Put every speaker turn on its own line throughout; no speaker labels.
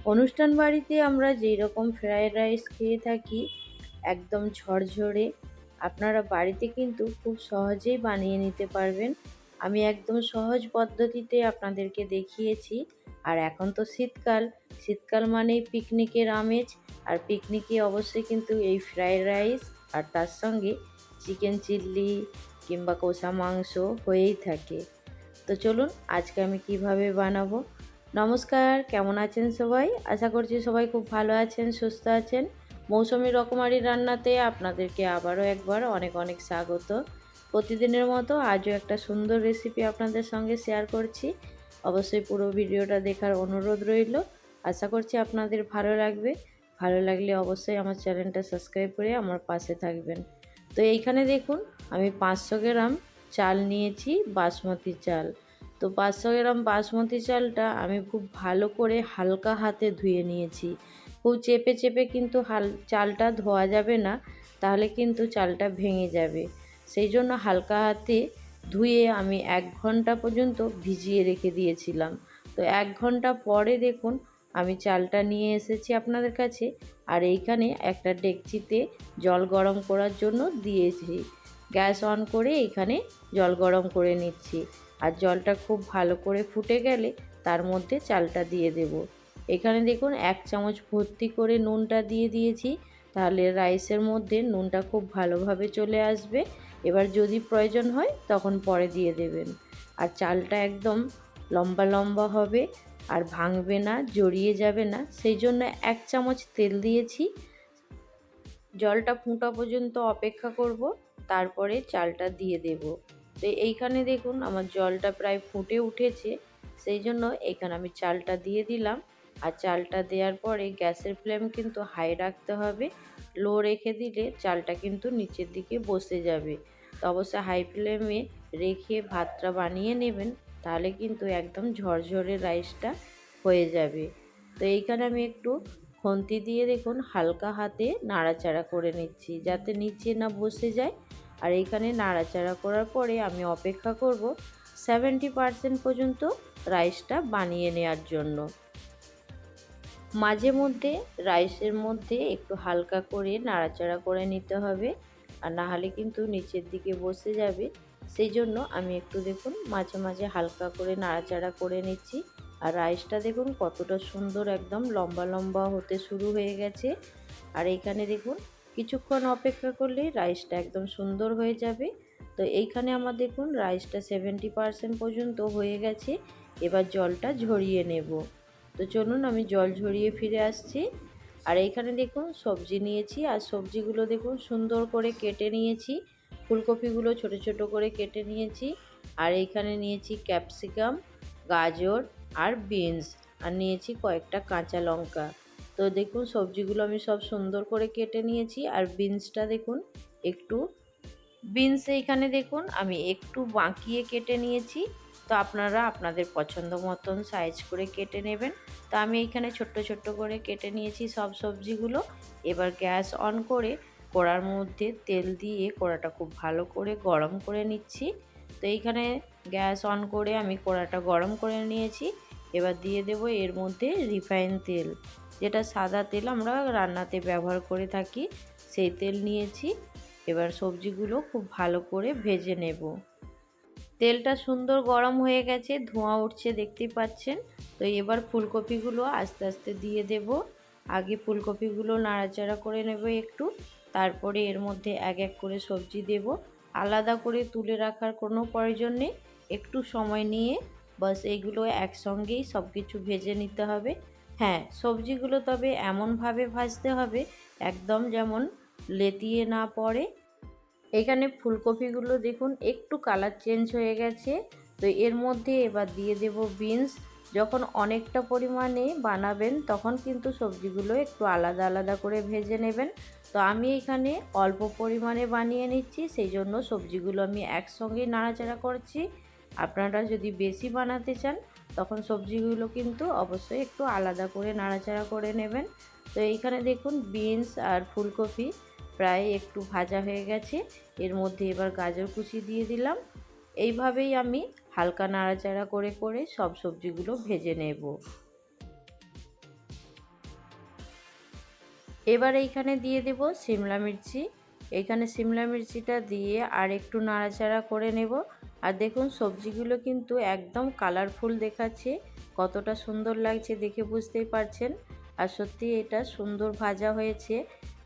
অনুষ্ঠান বাড়িতে আমরা যেই রকম ফ্রায়েড রাইস খেয়ে থাকি একদম ঝরঝরে, আপনারা বাড়িতে কিন্তু খুব সহজেই বানিয়ে নিতে পারবেন। আমি একদম সহজ পদ্ধতিতে আপনাদেরকে দেখিয়েছি। আর এখন তো শীতকাল, শীতকাল মানেই পিকনিকের আমেজ। আর পিকনিকে অবশ্যই কিন্তু এই ফ্রায়েড রাইস আর তার সঙ্গে চিকেন চিল্লি কিংবা কষা মাংস হয়েই থাকে। তো চলুন আজকে আমি কিভাবে বানাবো। নমস্কার, কেমন আছেন সবাই? আশা করছি সবাই খুব ভালো আছেন, সুস্থ আছেন। মৌসুমি রকমারি রান্নাতে আপনাদেরকে আবারও একবার অনেক অনেক স্বাগত। প্রতিদিনের মতো আজও একটা সুন্দর রেসিপি আপনাদের সঙ্গে শেয়ার করছি। অবশ্যই পুরো ভিডিওটা দেখার অনুরোধ রইল। আশা করছি আপনাদের ভালো লাগবে। ভালো লাগলে অবশ্যই আমার চ্যানেলটা সাবস্ক্রাইব করে আমার পাশে থাকবেন। তো এইখানে দেখুন আমি 500 গ্রাম চাল নিয়েছি, বাসমতি চাল। তো 500 গ্রাম বাসমতি চালটা আমি খুব ভালো করে হালকা হাতে ধুয়ে নিয়েছি। খুব চেপে চেপে কিন্তু চালটা ধোয়া যাবে না, তাহলে কিন্তু চালটা ভেঙে যাবে। সেই জন্য হালকা হাতে ধুয়ে আমি 1 ঘন্টা পর্যন্ত ভিজিয়ে রেখে দিয়েছিলাম। তো 1 ঘন্টা পরে দেখুন আমি চালটা নিয়ে এসেছি আপনাদের কাছে। আর এইখানে একটা ডেকচিতে জল গরম করার জন্য দিয়েছি। গ্যাস অন করে এখানে জল গরম করে নিচ্ছি। আর জলটা খুব ভালো করে ফুটে গেলে তার মধ্যে চালটা দিয়ে দেব। এখানে দেখুন 1 চামচ ভর্তি করে নুনটা দিয়ে দিয়েছি, তাহলে রাইসের মধ্যে নুনটা খুব ভালোভাবে চলে আসবে। এবার যদি প্রয়োজন হয় তখন পরে দিয়ে দেবেন। আর চালটা একদম লম্বা লম্বা হবে, আর ভাঙবে না, জড়িয়ে যাবে না, সেই জন্য 1 চামচ তেল দিয়েছি। জলটা ফুটা পর্যন্ত অপেক্ষা করব, তারপরে চালটা দিয়ে দেব। তো এইখানে দেখুন আমার জলটা প্রায় ফুটে উঠেছে, সেই জন্য এখানে আমি চালটা দিয়ে দিলাম। আর চালটা দেওয়ার পরে গ্যাসের ফ্লেম কিন্তু হাই রাখতে হবে। লো রেখে দিলে চালটা কিন্তু নিচের দিকে বসে যাবে। তো অবশ্যই হাই ফ্লেমে রেখে ভাতটা বানিয়ে নেবেন, তাহলে কিন্তু একদম ঝরঝরে রাইসটা হয়ে যাবে। তো এইখানে আমি একটু খুন্তি দিয়ে দেখুন হালকা হাতে নাড়াচাড়া করে নিচ্ছি, যাতে নিচে না বসে যায়। আর এইখানে নাড়াচাড়া করার পরে আমি অপেক্ষা করব 70% পর্যন্ত রাইসটা বানিয়ে নেওয়ার জন্য। মাঝে মধ্যে রাইসের মধ্যে একটু হালকা করে নাড়াচাড়া করে নিতে হবে, আর না হলে কিন্তু নিচের দিকে বসে যাবে। সেই জন্য আমি একটু দেখুন মাঝে মাঝে হালকা করে নাড়াচাড়া করে নিচ্ছি। আর রাইসটা দেখুন কতটা সুন্দর একদম লম্বা লম্বা হতে শুরু হয়ে গেছে। আর এইখানে দেখুন কিছুক্ষণ অপেক্ষা করলে রাইসটা একদম সুন্দর হয়ে যাবে। তো এইখানে আমার দেখুন রাইসটা 70% পর্যন্ত হয়ে গেছে। এবার জলটা ঝরিয়ে নেব। তো চলুন আমি জল ঝরিয়ে ফিরে আসছি। আর এইখানে দেখুন সবজি নিয়েছি, আর সবজিগুলো দেখুন সুন্দর করে কেটে নিয়েছি। ফুলকপিগুলো ছোট ছোট করে কেটে নিয়েছি। আর এইখানে নিয়েছি ক্যাপসিকাম, গাজর আর বিনস, আর নিয়েছি কয়েকটা কাঁচা লঙ্কা। তো দেখুন সবজিগুলো আমি সব সুন্দর করে কেটে নিয়েছি। আর বিনসটা দেখুন একটু এইখানে দেখুন আমি একটু বাঁকিয়ে কেটে নিয়েছি। তো আপনারা আপনাদের পছন্দ মতন সাইজ করে কেটে নেবেন। তো আমি এইখানে ছোট্ট ছোট্ট করে কেটে নিয়েছি সব সবজিগুলো। এবার গ্যাস অন করে কড়ার মধ্যে তেল দিয়ে কড়াটা খুব ভালো করে গরম করে নিচ্ছি। তো এইখানে গ্যাস অন করে আমি কড়াটা গরম করে নিয়েছি। এবার দিয়ে দেব এর মধ্যে রিফাইন তেল, যেটা সাদা তেল আমরা রান্নাতে ব্যবহার করে থাকি, সেই তেল নিয়েছি। এবার সবজিগুলো খুব ভালো করে ভেজে নেব। তেলটা সুন্দর গরম হয়ে গেছে, ধোঁয়া উঠছে দেখতেই পাচ্ছেন। তো এবার ফুলকপিগুলো আস্তে আস্তে দিয়ে দেব। আগে ফুলকপিগুলো নাড়াচাড়া করে নেব একটু, তারপরে এর মধ্যে এক এক করে সবজি দেব। আলাদা করে তুলে রাখার কোনো প্রয়োজন নেই, একটু সময় নিয়ে বাস এইগুলো একসঙ্গেই সব কিছু ভেজে নিতে হবে। হ্যাঁ, সবজিগুলো তবে এমনভাবে ভাজতে হবে একদম যেমন লেতিয়ে না পড়ে। এখানে ফুলকপিগুলো দেখুন একটু কালার চেঞ্জ হয়ে গেছে। তো এর মধ্যে এবার দিয়ে দেব বিনস। যখন অনেকটা পরিমাণে বানাবেন তখন কিন্তু সবজিগুলো একটু আলাদা আলাদা করে ভেজে নেবেন। তো আমি এখানে অল্প পরিমাণে বানিয়ে নিচ্ছি, সেই জন্য সবজিগুলো আমি একসঙ্গেই নাড়াচাড়া করছি। আপনারা যদি বেশি বানাতে চান তখন সবজিগুলো কিন্তু অবশ্যই একটু আলাদা করে নাড়াচাড়া করে নেবেন। তো এইখানে দেখুন বিনস আর ফুলকপি প্রায় একটু ভাজা হয়ে গেছে। এর মধ্যে এবার গাজর কুচি দিয়ে দিলাম। এইভাবেই আমি হালকা নাড়াচাড়া করে করে সব সবজিগুলো ভেজে নেব। এবার এইখানে দিয়ে দেব সিমলা মির্চি। এইখানে সিমলা মির্চিটা দিয়ে আর একটু নাড়াচাড়া করে নেব। আর দেখুন সবজিগুলো কিন্তু একদম কালারফুল দেখাচ্ছে, কতটা সুন্দর লাগছে দেখে বুঝতেই পারছেন। আর সত্যি এটা সুন্দর ভাজা হয়েছে।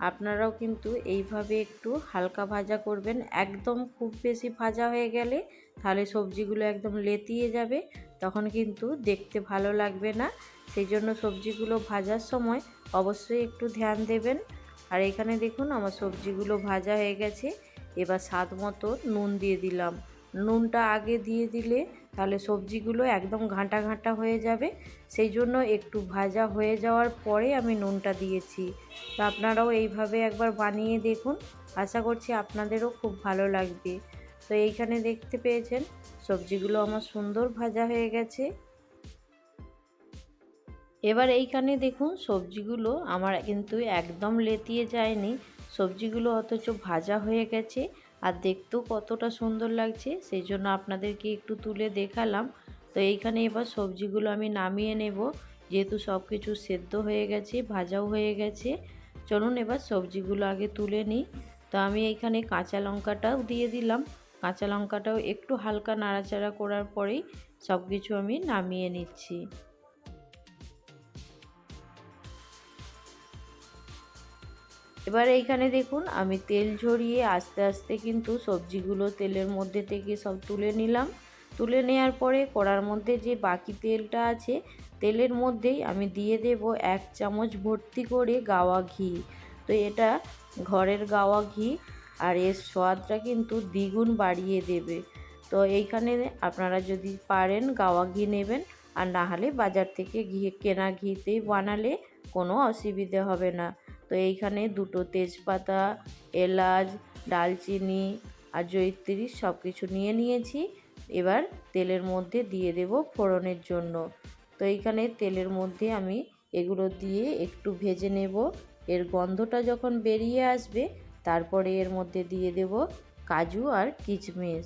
আপনারাও কিন্তু এইভাবে একটু হালকা ভাজা করবেন, একদম খুব বেশি ভাজা হয়ে গেলে তাহলে সবজিগুলো একদম লেতিয়ে যাবে, তখন কিন্তু দেখতে ভালো লাগবে না। সেই জন্য সবজিগুলো ভাজার সময় অবশ্যই একটু ধ্যান দেবেন। আর এখানে দেখুন আমার সবজিগুলো ভাজা হয়ে গেছে। এবার স্বাদ মতো নুন দিয়ে দিলাম। নুনটা আগে দিয়ে দিলে তাহলে সবজিগুলো একদম ঘাঁটা ঘাঁটা হয়ে যাবে, সেই জন্য একটু ভাজা হয়ে যাওয়ার পরে আমি নুনটা দিয়েছি। তো আপনারাও এইভাবে একবার বানিয়ে দেখুন, আশা করছি আপনাদেরও খুব ভালো লাগবে। তো এইখানে দেখতে পেয়েছেন সবজিগুলো আমার সুন্দর ভাজা হয়ে গেছে। এবার এইখানে দেখুন সবজিগুলো আমার কিন্তু একদম লেতিয়ে যায়নি, সবজিগুলো অথচ ভাজা হয়ে গেছে আর দেখতেও কতটা সুন্দর লাগছে, সেই জন্য আপনাদেরকে একটু তুলে দেখালাম। তো এইখানে এবার সবজিগুলো আমি নামিয়ে নেব, যেহেতু সব কিছু সেদ্ধ হয়ে গেছে, ভাজাও হয়ে গেছে। চলুন এবার সবজিগুলো আগে তুলে নিই। তো আমি এইখানে কাঁচা লঙ্কাটাও দিয়ে দিলাম। কাঁচা লঙ্কাটাও একটু হালকা নাড়াচাড়া করার পরেই সব কিছু আমি নামিয়ে নিচ্ছি। এবার এইখানে দেখুন আমি তেল ঝরিয়ে আস্তে আস্তে কিন্তু সবজিগুলো তেলের মধ্যে থেকে সব তুলে নিলাম। তুলে নেওয়ার পরে কড়ার মধ্যে যে বাকি তেলটা আছে, তেলের মধ্যেই আমি দিয়ে দেব 1 চামচ ভর্তি করে গাওয়া ঘি। তো এটা ঘরের গাওয়া ঘি, আর এর স্বাদটা কিন্তু দ্বিগুণ বাড়িয়ে দেবে। তো এইখানে আপনারা যদি পারেন গাওয়া ঘি নেবেন, আর না হলে বাজার থেকে ঘি কেনা ঘিতেই বানালে কোনো অসুবিধে হবে না। তো এইখানে দুটো তেজপাতা, এলাচ, দালচিনি আর জয়িত্রী সব কিছু নিয়ে নিয়েছি। এবার তেলের মধ্যে দিয়ে দেব ফোড়নের জন্য। তো এইখানে তেলের মধ্যে আমি এগুলো দিয়ে একটু ভেজে নেব। এর গন্ধটা যখন বেরিয়ে আসবে তারপরে এর মধ্যে দিয়ে দেব কাজু আর কিশমিশ।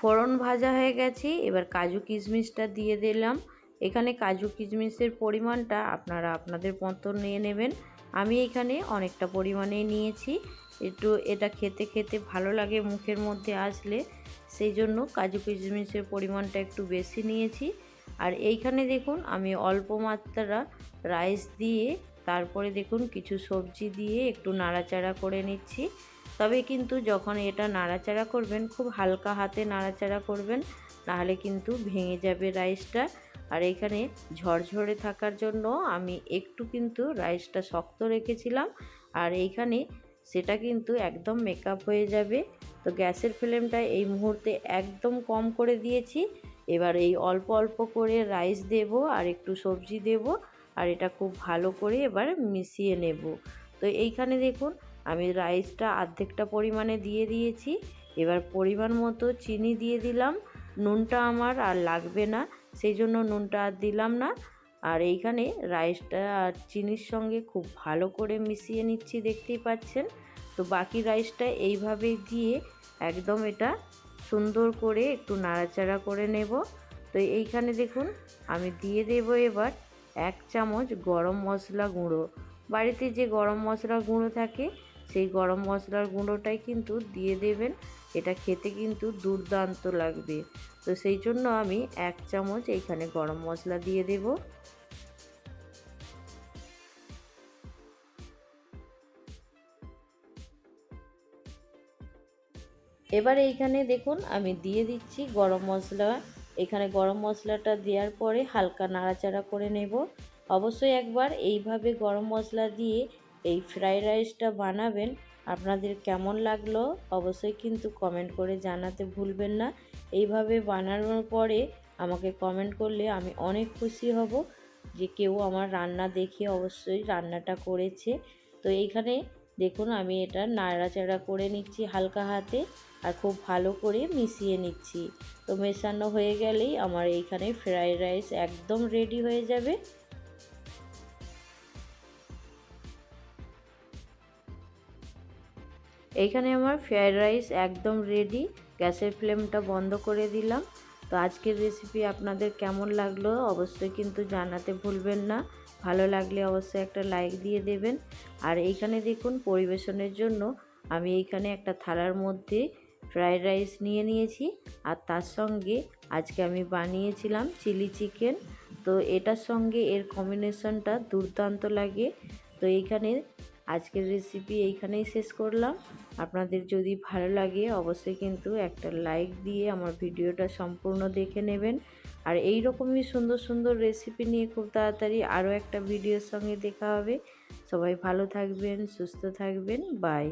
ফোড়ন ভাজা হয়ে গেছে, এবার কাজু কিশমিশটা দিয়ে দিলাম। এখানে কাজু কিশমিশের পরিমাণটা আপনারা আপনাদের মতো নিয়ে নেবেন। আমি এখানে অনেকটা পরিমাণেই নিয়েছি, একটু এটা খেতে খেতে ভালো লাগে মুখের মধ্যে আসলে, সেই জন্য কাজু কিশমিশের পরিমাণটা একটু বেশি নিয়েছি। আর এইখানে দেখুন আমি অল্প মাত্রা রাইস দিয়ে তারপরে দেখুন কিছু সবজি দিয়ে একটু নাড়াচাড়া করে নিচ্ছি। তবে কিন্তু যখন এটা নাড়াচাড়া করবেন খুব হালকা হাতে নাড়াচাড়া করবেন, নাহলে কিন্তু ভেঙে যাবে রাইসটা। আর এখানে ঝরঝরে থাকার জন্য আমি একটু কিন্তু রাইসটা শক্ত রেখেছিলাম, আর এইখানে সেটা কিন্তু একদম মেকআপ হয়ে যাবে। তো গ্যাসের ফ্লেমটা এই মুহূর্তে একদম কম করে দিয়েছি। এবার এই অল্প অল্প করে রাইস দেব আর একটু সবজি দেব, আর এটা খুব ভালো করে এবার মিশিয়ে নেব। তো এইখানে দেখুন আমি রাইসটা অর্ধেকটা পরিমাণে দিয়ে দিয়েছি। এবার পরিমাণ মতো চিনি দিয়ে দিলাম। নুনটা আমার আর লাগবে না, সেই জন্য নুনটা আর দিলাম না। আর এইখানে রাইসটা আর চিনির সঙ্গে খুব ভালো করে মিশিয়ে নিচ্ছি, দেখতেই পাচ্ছেন। তো বাকি রাইসটা এইভাবে দিয়ে একদম এটা সুন্দর করে একটু নাড়াচাড়া করে নেব। তো এইখানে দেখুন আমি দিয়ে দেব এবার 1 চামচ গরম মশলা গুঁড়ো। বাড়িতে যে গরম মশলার গুঁড়ো থাকে সেই গরম মশলার গুঁড়োটাই কিন্তু দিয়ে দেবেন, এটা খেতে কিন্তু দুর্দান্ত লাগবে। তো সেই জন্য আমি 1 চামচ এইখানে গরম মশলা দিয়ে দেব। এবার এইখানে দেখুন আমি দিয়ে দিচ্ছি গরম মশলা। এখানে গরম মশলাটা দেওয়ার পরে হালকা নাড়াচাড়া করে নেব। অবশ্যই একবার এইভাবে গরম মশলা দিয়ে এই ফ্রাইড রাইসটা বানাবেন। আপনাদের কেমন লাগলো অবশ্যই কিন্তু কমেন্ট করে জানাতে ভুলবেন না। এইভাবে বানানোর পরে আমাকে কমেন্ট করলে আমি অনেক খুশি হব যে কেউ আমার রান্না দেখে অবশ্যই রান্নাটা করেছে। তো এইখানে দেখুন আমি এটা নাড়াচাড়া করে নিচ্ছি হালকা হাতে, আর খুব ভালো করে মিশিয়ে নিচ্ছি। তো মেশানো হয়ে গেলেই আমার এইখানে ফ্রাইড রাইস একদম রেডি হয়ে যাবে। এইখানে আমার ফ্রাইড রাইস একদম রেডি। গ্যাসের ফ্লেমটা বন্ধ করে দিলাম। তো আজকের রেসিপি আপনাদের কেমন লাগলো অবশ্যই কিন্তু জানাতে ভুলবেন না। ভালো লাগলে অবশ্যই একটা লাইক দিয়ে দেবেন। আর এইখানে দেখুন পরিবেশনের জন্য আমি এইখানে একটা থালার মধ্যে ফ্রায়েড রাইস নিয়ে নিয়েছি, আর তার সঙ্গে আজকে আমি বানিয়েছিলাম চিলি চিকেন। তো এটার সঙ্গে এর কম্বিনেশনটা দুর্দান্ত লাগে। তো এইখানে আজকের রেসিপি এইখানেই শেষ করলাম। আপনাদের যদি ভালো লাগে অবশ্যই কিন্তু একটা লাইক দিয়ে আমার ভিডিওটা সম্পূর্ণ দেখে নেবেন। আর এই রকমই সুন্দর সুন্দর রেসিপি নিয়ে খুব তাড়াতাড়ি আরও একটা ভিডিওর সঙ্গে দেখা হবে। সবাই ভালো থাকবেন, সুস্থ থাকবেন, বাই।